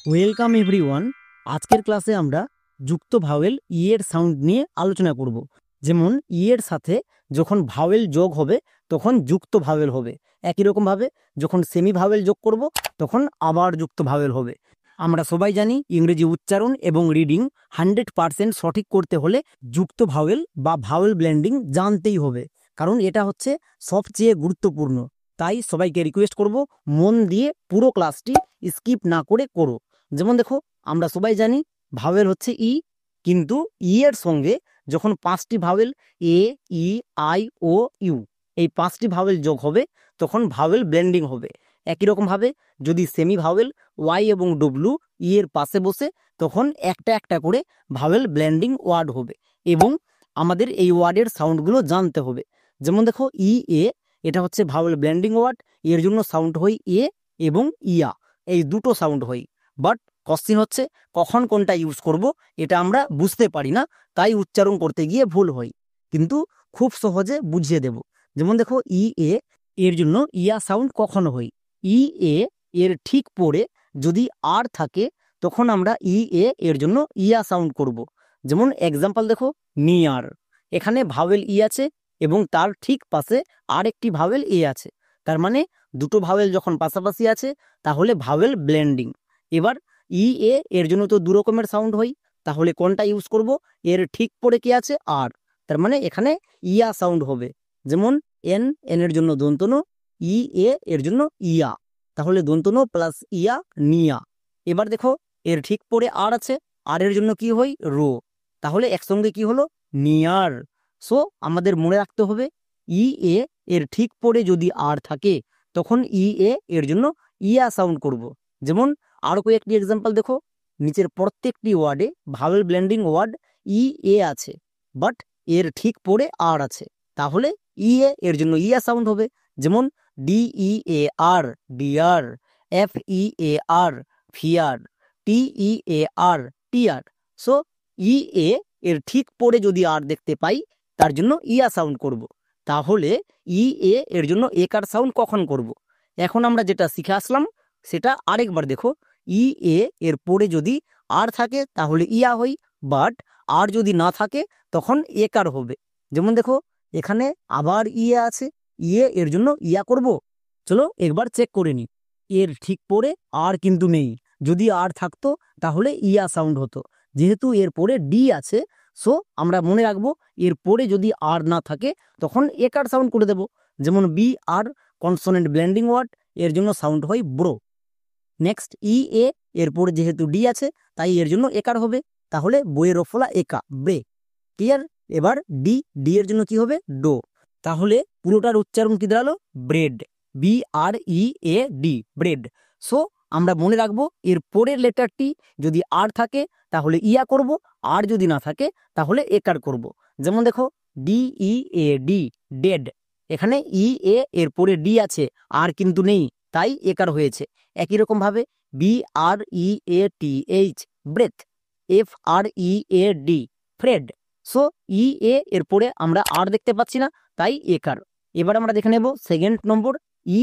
Welcome everyone. আজকের ক্লাসে আমরা যুক্ত ভাওয়েল ই এর সাউন্ড নিয়ে আলোচনা করব। যেমন ই এর সাথে যখন ভাওয়েল যোগ হবে তখন যুক্ত ভাওয়েল হবে, একই রকমভাবে যখন সেমি ভাওয়েল যোগ করব তখন আবার যুক্ত ভাওয়েল হবে। আমরা সবাই জানি ইংরেজি উচ্চারণ এবং রিডিং 100% সঠিক করতে হলে যুক্ত ভাওয়েল বা ভাওয়েল ব্লেন্ডিং জানতেই হবে, কারণ এটা হচ্ছে সবচেয়ে গুরুত্বপূর্ণ। তাই সবাইকে রিকোয়েস্ট করব মন দিয়ে পুরো ক্লাসটি স্কিপ না করে করো। যেমন দেখো, আমরা সবাই জানি ভাওয়েল হচ্ছে ই, কিন্তু ই এর সঙ্গে যখন 5টি vowel A, E, I, O, U, এই 5টি ভাওয়েল যোগ হবে তখন ভাওয়েল ব্লেন্ডিং হবে। একই রকমভাবে যদি সেমি ভাওয়েল ওয়াই এবং ডব্লু ই এর পাশে বসে তখন একটা একটা করে ভাওয়েল ব্লেন্ডিং ওয়ার্ড হবে এবং আমাদের এই ওয়ার্ডের সাউন্ডগুলো জানতে হবে। যেমন দেখো ই এ, এটা হচ্ছে ভাওয়েল ব্লেন্ডিং ওয়ার্ড, এর জন্য সাউন্ড হয় এ এবং ইয়া, এই দুটো সাউন্ড হয়। বাট কোশ্চিন হচ্ছে কখন কোনটা ইউজ করব এটা আমরা বুঝতে পারি না, তাই উচ্চারণ করতে গিয়ে ভুল হয়, কিন্তু খুব সহজে বুঝিয়ে দেব। যেমন দেখো ই এ, এর জন্য ইয়া সাউন্ড কখন হয়? ই এ এর ঠিক পরে যদি আর থাকে তখন আমরা ই এ এর জন্য ইয়া সাউন্ড করব। যেমন এক্সাম্পল দেখো, নিয়ার, এখানে ভাওয়েল ই আছে এবং তার ঠিক পাশে আর একটি ভাওয়েল এ আছে, তার মানে দুটো ভাওয়েল যখন পাশাপাশি আছে তাহলে ভাওয়েল ব্লেন্ডিং। এবার ই এ এর জন্য তো দু রকমের সাউন্ড হয়, তাহলে কোনটা ইউজ করব? এর ঠিক পরে কি আছে? আর, তার মানে এখানে ইয়া সাউন্ড হবে। যেমন এন, এন এর জন্য দন্তন, ই এ এর জন্য ইয়া, তাহলে দন্তন প্লাস ইয়া, নিয়া। এবার দেখো এর ঠিক পরে আর আছে, আর এর জন্য কি হয়? রো, তাহলে একসঙ্গে কি হলো? নিয়ার। সো আমাদের মনে রাখতে হবে ই এ এর ঠিক পরে যদি আর থাকে তখন ই এ এর জন্য ইয়া সাউন্ড করব। যেমন আরো কয়েকটি এক্সাম্পল দেখো, নিচের প্রত্যেকটি ওয়ার্ডে ভাওয়েল ব্লেন্ডিং ওয়ার্ড ই এ আছে, বাট এর ঠিক পরে আর আছে, তাহলে ই এ এর জন্য ইয়া সাউন্ড হবে। যেমন D E A R, deer, F E A R, fear, T E A R, tear. So E A এর ঠিক পরে যদি আর দেখতে পাই তার জন্য ইয়া সাউন্ড করব। তাহলে ই এ এর জন্য একার সাউন্ড কখন করব? এখন আমরা যেটা শিখে আসলাম সেটা আরেকবার দেখো। ই এ এর পরে যদি আর থাকে তাহলে ইয়া হই, বাট আর যদি না থাকে তখন একার হবে। যেমন দেখো এখানে আবার ইয়ে আছে, ইয়ে এর জন্য ইয়া করব। চলো একবার চেক করে নি, এর ঠিক পরে আর কিন্তু নেই, যদি আর থাকতো তাহলে ইয়া সাউন্ড হতো। যেহেতু এর পরে ডি আছে, সো আমরা মনে রাখবো এর পরে যদি আর না থাকে তখন একার সাউন্ড করে দেব। যেমন বি আর, কনসোনেন্ট ব্লেন্ডিং ওয়ার্ড, এর জন্য সাউন্ড হয় ব্রো। নেক্সট ই এ, এরপরে যেহেতু ডি আছে তাই এর জন্য একার হবে, তাহলে বইয়ের রফলা একা, বে। ক্লিয়ার? এবার ডি, ডি এর জন্য কি হবে? ডো। তাহলে পুরোটার উচ্চারণ কি দাঁড়ালো? Bread, B R E A D, bread. So আমরা মনে রাখবো এর পরের লেটারটি যদি আর থাকে তাহলে ইয়া করব, আর যদি না থাকে তাহলে একার করব। যেমন দেখো D E A D, dead, এখানে ই এ এর পরে ডি আছে আর কিন্তু নেই, তাই একার হয়েছে। একই রকম ভাবে B R E A T H, breath, F R E A D, fred. So E A এর পরে আমরা আর দেখতে পাচ্ছি না, তাই একার। এবার আমরা দেখে নেব second number E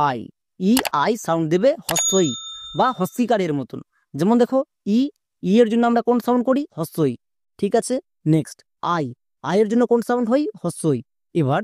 I. E I sound দেবে হস্যই বা হস্যিকারের মতন। যেমন দেখো ই, ই এর জন্য আমরা কোন সাউন্ড করি? হস্যই, ঠিক আছে। নেক্সট আই, আই এর জন্য কোন সাউন্ড হয়? হস্যই। এবার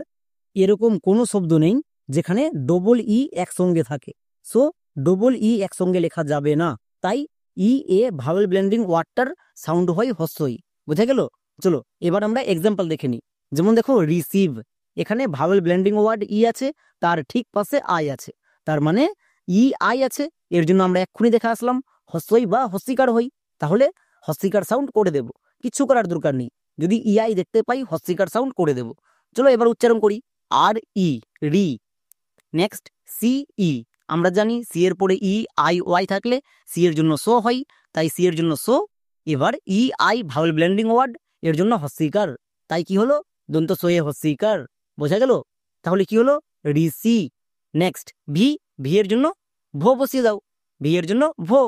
এরকম কোনো শব্দ নেই যেখানে ডবল ই একসঙ্গে থাকে, সো ডবল ই একসঙ্গে লেখা যাবে না, তাই ই এ ভাওয়েল ব্লেন্ডিং ওয়ার্ডটার সাউন্ড হয় হস্যই। বুঝা গেল? চলো এবার আমরা এক্সাম্পল দেখে নিই। যেমন দেখো রিসিভ, এখানে ভাওয়েল ব্লেন্ডিং ওয়ার্ড ই আছে, তার ঠিক পাশে আই আছে, তার মানে ই আই আছে, এর জন্য আমরা এক্ষুনি দেখে আসলাম হস্যই বা হস্যিকার হই, তাহলে হস্যিকার সাউন্ড করে দেব, কিচ্ছু করার দরকার নেই। যদি ই আই দেখতে পাই হস্যিকার সাউন্ড করে দেব। চলো এবার উচ্চারণ করি। আর ই, রি। নেক্সট সি ই, আমরা জানি সি এর পরে ই আই ওয়াই থাকলে সি এর জন্য সো হয়, তাই সি এর জন্য সো। এবার E I vowel blending word, এর জন্য হস্যিকার, তাই কি হলো? দন্ত সোয়ে হস্যিকার। বোঝা গেল? তাহলে কি হলো? রিসি। নেক্সট ভি, ভি এর জন্য ভো বসিয়ে দাও, ভি এর জন্য ভো।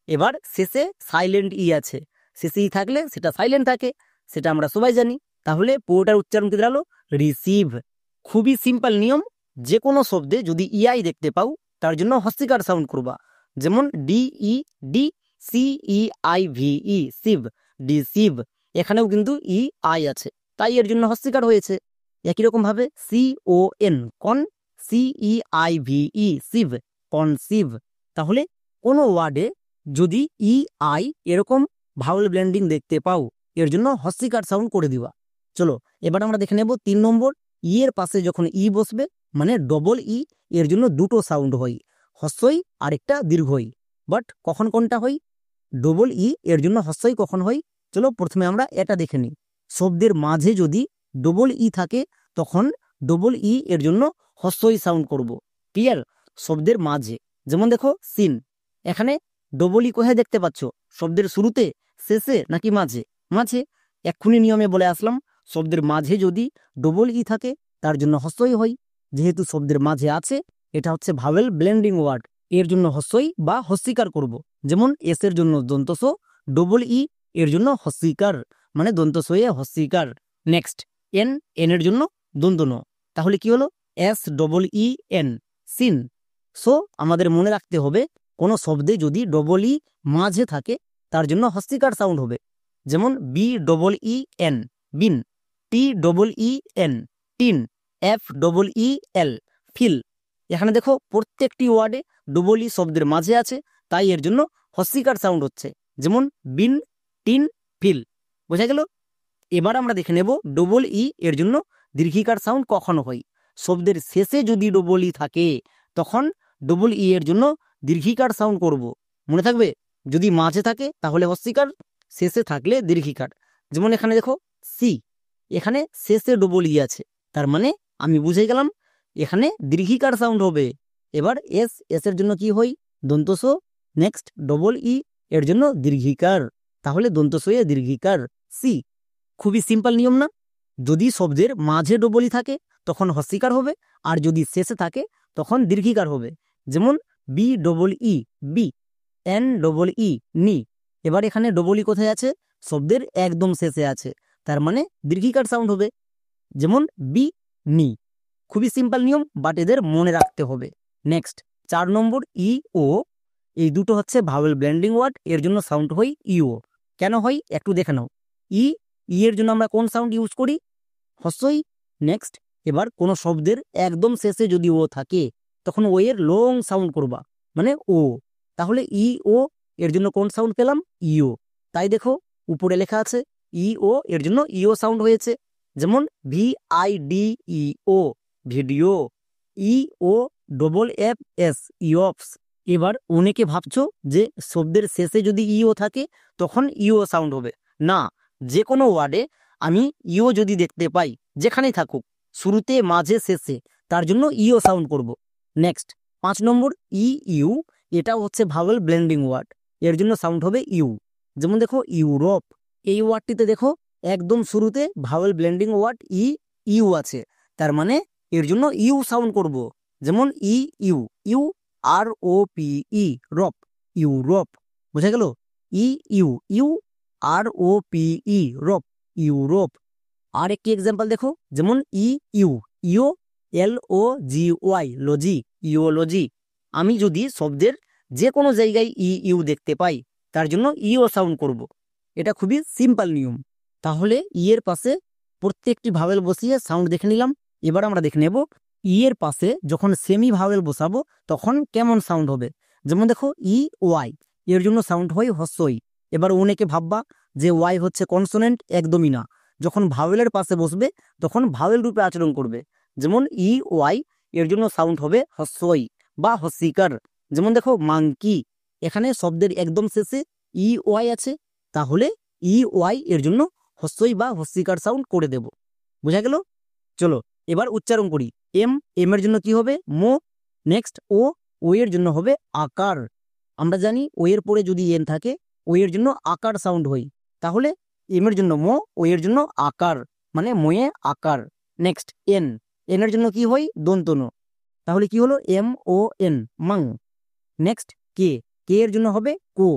এবার শেষে সাইলেন্ট ই আছে, শেষে ই থাকলে সেটা সাইলেন্ট থাকে, সেটা আমরা সবাই জানি। তাহলে পুরোটার উচ্চারণ কি দাঁড়ালো? রিসিভ। খুবই সিম্পল নিয়ম, যে কোনো শব্দে যদি ইআই দেখতে পাও তার জন্য হস্যিকার সাউন্ড করবা। যেমন D E D, CEIVE ceive, deceive, এখানেও কিন্তু আই আছে, তাই এর জন্য হস্যিকার হয়েছে। একই রকম ভাবে CON কন, CEIVE সিভ, কনসিভ। তাহলে কোনো ওয়ার্ডে যদি আই এরকম ভাওয়েল ব্লেন্ডিং দেখতে পাও, এর জন্য হস্যিকার সাউন্ড করে দিবা। চলো এবার আমরা দেখে নেব 3 নম্বর, এর পাশে যখন বসবে মানে ডবল এর জন্য দুটো সাউন্ড হয়, হস্যই আর একটা দীর্ঘই। বাট কখন কোনটা হয়? ডবল এর জন্য হস্যই কখন হয়? চলো প্রথমে আমরা এটা দেখে নিই। শব্দের মাঝে যদি ডবল থাকে তখন ডবল এর জন্য হস্যই সাউন্ড করব। ক্লিয়ার? শব্দের মাঝে, যেমন দেখো সিন, এখানে ডবল কোথায় দেখতে পাচ্ছ? শব্দের শুরুতে, শেষে, নাকি মাঝে? মাঝে। এক্ষুনি নিয়মে বলে আসলাম, শব্দের মাঝে যদি ডবল থাকে তার জন্য হস্যই হয়। যেহেতু শব্দের মাঝে আছে, এটা হচ্ছে ভাওয়েল ব্লেন্ডিং ওয়ার্ড, এর জন্য হস্যই বা হস্যিকার করব। যেমন এস এর জন্য দন্তস, ডবল এর জন্য হস্যিকার, মানে দন্তসয়ে হস্যিকার। নেক্সট এন, এর জন্য দন্তন, তাহলে কি হলো? SEEN, scene. সো আমাদের মনে রাখতে হবে, কোনো শব্দে যদি ডবল মাঝে থাকে তার জন্য হস্যিকার সাউন্ড হবে। যেমন BEEN, been, TEEN, teen, FEEL, feel. এখানে দেখো প্রত্যেকটি ওয়ার্ডে ডবল শব্দের মাঝে আছে, তাই এর জন্য হস্যিকার সাউন্ড হচ্ছে। যেমন বিন, টিন, ফিল। বোঝা গেল? এবার আমরা দেখে নেব ডবল এর জন্য দীর্ঘিকার সাউন্ড কখন হয়। শব্দের শেষে যদি ডবল থাকে তখন ডবল এর জন্য দীর্ঘিকার সাউন্ড করব। মনে থাকবে, যদি মাঝে থাকে তাহলে হস্যিকার, শেষে থাকলে দীর্ঘিকার। যেমন এখানে দেখো সি, এখানে শেষে ডবল আছে, তার মানে আমি বুঝে গেলাম এখানে দীর্ঘিকার সাউন্ড হবে। এবার এস, এর জন্য কি হয়? দন্তস। নেক্সট ডবল এর জন্য দীর্ঘিকার, তাহলে দন্তসয়ে দীর্ঘিকার, সি। খুবই সিম্পল নিয়ম না? যদি শব্দের মাঝে ডবল থাকে তখন হস্যিকার হবে, আর যদি শেষে থাকে তখন দীর্ঘিকার হবে। যেমন BEE, বি, NEE, নি। এবার এখানে ডবল কোথায় আছে? শব্দের একদম শেষে আছে, তার মানে দীর্ঘিকার সাউন্ড হবে। যেমন বি, নি। খুবই সিম্পল নিয়ম, বাট এদের মনে রাখতে হবে। নেক্সট 4 নম্বর ও, এই দুটো হচ্ছে ভাওয়েল ব্লেন্ডিং ওয়ার্ড, এর জন্য সাউন্ড হয় ইও। কেন হয় একটু দেখে নাও। এর জন্য আমরা কোন সাউন্ড ইউজ করি? হস্যই। নেক্সট এবার কোনো শব্দের একদম শেষে যদি ও থাকে তখন ও এর লং সাউন্ড করবা, মানে ও। তাহলে ও এর জন্য কোন সাউন্ড পেলাম? ইও। তাই দেখো উপরে লেখা আছে এর জন্য ইও সাউন্ড হয়েছে। যেমন VIDEO, ভিডিও, EOFFS, ইয়ফস। এবার অনেকে ভাবছো যে শব্দের শেষে যদি থাকে তখন ইও সাউন্ড হবে। না, যে কোনো ওয়ার্ডে আমি ইও যদি দেখতে পাই, যেখানেই থাকুক, শুরুতে, মাঝে, শেষে, তার জন্য ইও সাউন্ড করব। নেক্সট 5 নম্বর ইউ, এটা হচ্ছে ভাওয়েল ব্লেন্ডিং ওয়ার্ড, এর জন্য সাউন্ড হবে ইউ। যেমন দেখো ইউরোপ, এই ওয়ার্ডটিতে দেখো একদম শুরুতে ভাওয়েল ব্লেন্ডিং ওয়ার্ড ইউ আছে, তার মানে এর জন্য ইউ সাউন্ড করব। যেমন ইউ, ROPE, রপ, ইউরোপ। বোঝা গেল? U, ROPE, rope, Europe. আর একটি এক্সাম্পল দেখো, যেমন ইও, LOGY, লজি, ইওলজি। আমি যদি শব্দের যে কোনো জায়গায় ইউ দেখতে পাই তার জন্য ইও সাউন্ড করব। এটা খুবই সিম্পল নিয়ম। তাহলে এর পাশে প্রত্যেকটি ভাওয়েল বসিয়ে সাউন্ড দেখে নিলাম। এবার আমরা দেখে নেব এর পাশে যখন সেমি ভাওয়েল বসাবো তখন কেমন সাউন্ড হবে। যেমন দেখো ওয়াই, এর জন্য সাউন্ড হয় হস্যই। এবার অনেকে ভাববা যে ওয়াই হচ্ছে কনসোনেন্ট, একদমই না। যখন ভাওয়েলের পাশে বসবে তখন ভাওয়েল রূপে আচরণ করবে। যেমন ওয়াই, এর জন্য সাউন্ড হবে হস্যই বা হস্যিকার। যেমন দেখো মাংকি, এখানে শব্দের একদম শেষে ওয়াই আছে, তাহলে ওয়াই এর জন্য হস্যই বা হস্যিকার সাউন্ড করে দেব। বোঝা গেল? চলো এবার উচ্চারণ করি। এম এর জন্য কি হবে? মো। নেক্সট ও এর জন্য হবে আকার। আমরা জানি ও এর পরে যদি এন থাকে ও এর জন্য আকার সাউন্ড হয়, তাহলে এম এর জন্য মো, ও এর জন্য আকার, মানে ময়ে আকার। নেক্সট এন এর জন্য কি হয়? দন্তন, তাহলে কি হলো? MON, মাং। নেক্সট কে এর জন্য হবে কো,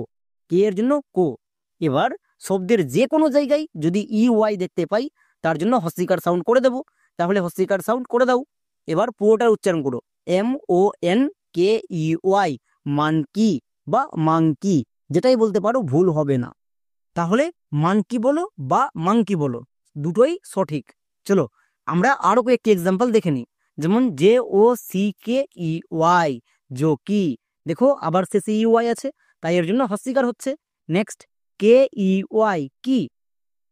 কে এর জন্য কো। এবার শব্দের যে কোনো জায়গায় যদি ওয়াই দেখতে পাই তার জন্য হস্যিকার সাউন্ড করে দেব, তাহলে হস্যিকার সাউন্ড করে দাও। এবার পুরোটার উচ্চারণ করো। MONKEY, মানকি বা মাংকি। যেটাই বলতে পারো ভুল হবে না। তাহলে মানকি বলো বা মাংকি বলো, দুটোই সঠিক। চলো আমরা আরো কয়েকটি এক্সাম্পল দেখে নিই। যেমন JOCKEY, জোকি, দেখো আবার শেষে ইউআই আছে, তাই এর জন্য হস্যিকার হচ্ছে। নেক্সট KEY, কি,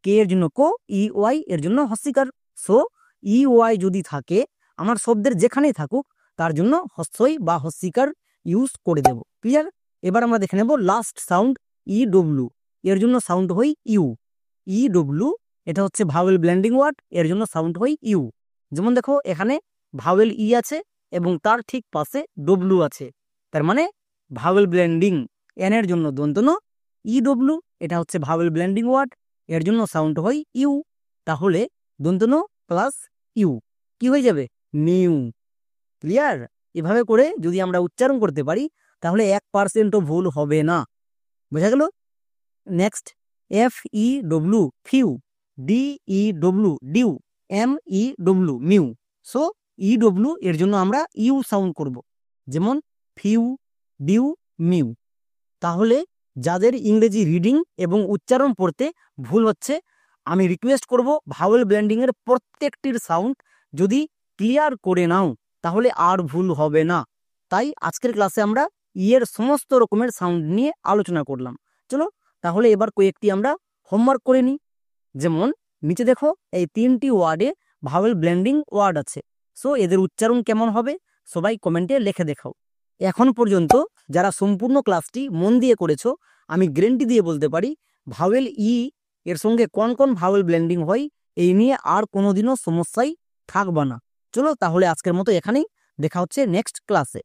কে এর জন্য কো, ইওয়াই এর জন্য হস্যিকার। সো ইওয়াই যদি থাকে আমার শব্দের যেখানেই থাকুক তার জন্য হস্যই বা হস্যিকার ইউজ করে দেব। ক্লিয়ার? এবার আমরা দেখে নেব লাস্ট সাউন্ড EW, এর জন্য সাউন্ড হই ইউ। EW এটা হচ্ছে ভাওয়েল ব্লেন্ডিং ওয়ার্ড, এর জন্য সাউন্ড হই ইউ। যেমন দেখো এখানে ভাওয়েল ই আছে এবং তার ঠিক পাশে ডব্লু আছে, তার মানে ভাওয়েল ব্লেন্ডিং। এন এর জন্য দন্তন EW, এটা হচ্ছে ভাওয়েল ব্লেন্ডিং ওয়ার্ড, এর জন্য সাউন্ড হয় ইউ। তাহলে দন্তন প্লাস ইউ কি হয়ে যাবে? নিউ। ক্লিয়ার? এভাবে করে যদি আমরা উচ্চারণ করতে পারি তাহলে 1%ও ভুল হবে না। বোঝা গেল? Next FEW, few, DEW, dew, MEW, mew. So EW এর জন্য আমরা ইউ সাউন্ড করব, যেমন ফিউ, ডিউ, মিউ। তাহলে যাদের ইংরেজি রিডিং এবং উচ্চারণ পড়তে ভুল হচ্ছে, আমি রিকোয়েস্ট করব ভাওয়েল ব্লেন্ডিং এর প্রত্যেকটির সাউন্ড যদি ক্লিয়ার করে নাও তাহলে আর ভুল হবে না। তাই আজকের ক্লাসে আমরা এর সমস্ত রকমের সাউন্ড নিয়ে আলোচনা করলাম। চলো তাহলে এবার কয়েকটি আমরা হোমওয়ার্ক করে নিই। যেমন নিচে দেখো এই 3টি ওয়ার্ডে ভাওয়েল ব্লেন্ডিং ওয়ার্ড আছে। সো এদের উচ্চারণ কেমন হবে সবাই কমেন্টে লিখে দেখাও। এখন পর্যন্ত যারা সম্পূর্ণ ক্লাসটি মন দিয়ে করেছো, আমি গ্যারান্টি দিয়ে বলতে পারি ভাওয়েল এর সঙ্গে কোন কোন ভাওয়েল ব্লেন্ডিং হয় এই নিয়ে আর কোনোদিনও সমস্যাই থাকবে না। চলো তাহলে আজকের মতো এখানেই, দেখা হচ্ছে নেক্সট ক্লাসে।